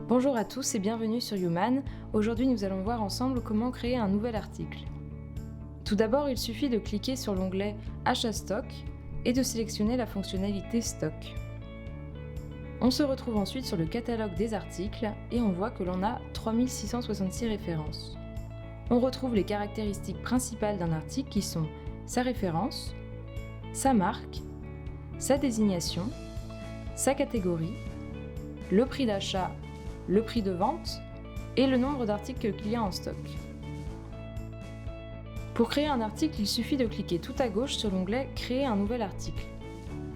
Bonjour à tous et bienvenue sur Human. Aujourd'hui, nous allons voir ensemble comment créer un nouvel article. Tout d'abord, il suffit de cliquer sur l'onglet Achat stock et de sélectionner la fonctionnalité Stock. On se retrouve ensuite sur le catalogue des articles et on voit que l'on a 3666 références. On retrouve les caractéristiques principales d'un article qui sont sa référence, sa marque, sa désignation, sa catégorie, le prix d'achat, le prix de vente et le nombre d'articles qu'il y a en stock. Pour créer un article, il suffit de cliquer tout à gauche sur l'onglet « Créer un nouvel article ».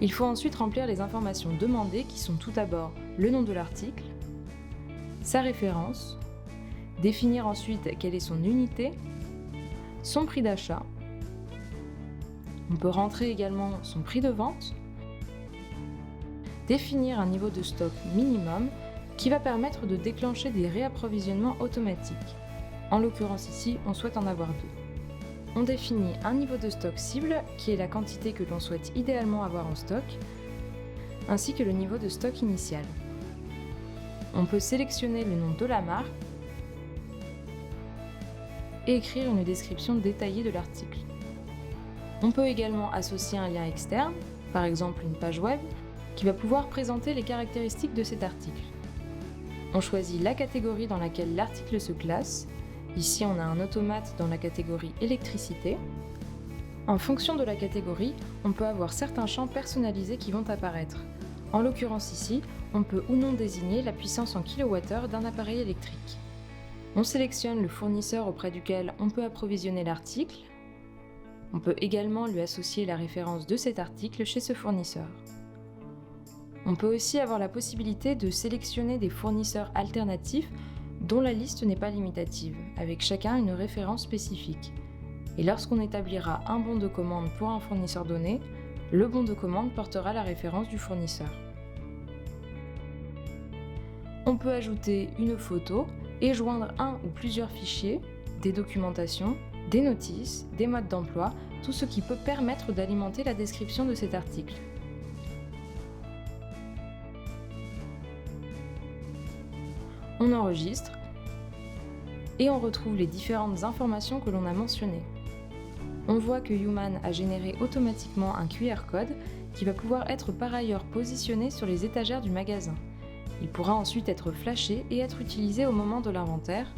Il faut ensuite remplir les informations demandées qui sont tout d'abord le nom de l'article, sa référence, définir ensuite quelle est son unité, son prix d'achat. On peut rentrer également son prix de vente, définir un niveau de stock minimum qui va permettre de déclencher des réapprovisionnements automatiques. En l'occurrence ici, on souhaite en avoir deux. On définit un niveau de stock cible, qui est la quantité que l'on souhaite idéalement avoir en stock, ainsi que le niveau de stock initial. On peut sélectionner le nom de la marque et écrire une description détaillée de l'article. On peut également associer un lien externe, par exemple une page web, qui va pouvoir présenter les caractéristiques de cet article. On choisit la catégorie dans laquelle l'article se classe. Ici, on a un automate dans la catégorie électricité. En fonction de la catégorie, on peut avoir certains champs personnalisés qui vont apparaître. En l'occurrence ici, on peut ou non désigner la puissance en kWh d'un appareil électrique. On sélectionne le fournisseur auprès duquel on peut approvisionner l'article. On peut également lui associer la référence de cet article chez ce fournisseur. On peut aussi avoir la possibilité de sélectionner des fournisseurs alternatifs dont la liste n'est pas limitative, avec chacun une référence spécifique. Et lorsqu'on établira un bon de commande pour un fournisseur donné, le bon de commande portera la référence du fournisseur. On peut ajouter une photo et joindre un ou plusieurs fichiers, des documentations, des notices, des modes d'emploi, tout ce qui peut permettre d'alimenter la description de cet article. On enregistre et on retrouve les différentes informations que l'on a mentionnées. On voit que Human a généré automatiquement un QR code qui va pouvoir être par ailleurs positionné sur les étagères du magasin. Il pourra ensuite être flashé et être utilisé au moment de l'inventaire,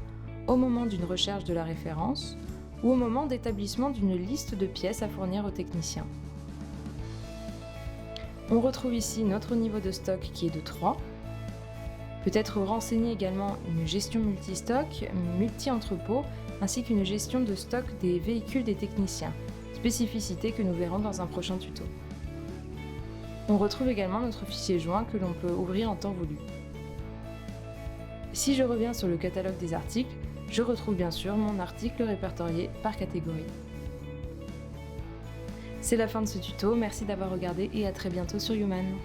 au moment d'une recherche de la référence ou au moment d'établissement d'une liste de pièces à fournir aux techniciens. On retrouve ici notre niveau de stock qui est de 3. Peut être renseigné également une gestion multi-stock, multi-entrepôt, ainsi qu'une gestion de stock des véhicules des techniciens, spécificité que nous verrons dans un prochain tuto. On retrouve également notre fichier joint que l'on peut ouvrir en temps voulu. Si je reviens sur le catalogue des articles, je retrouve bien sûr mon article répertorié par catégorie. C'est la fin de ce tuto, merci d'avoir regardé et à très bientôt sur Human.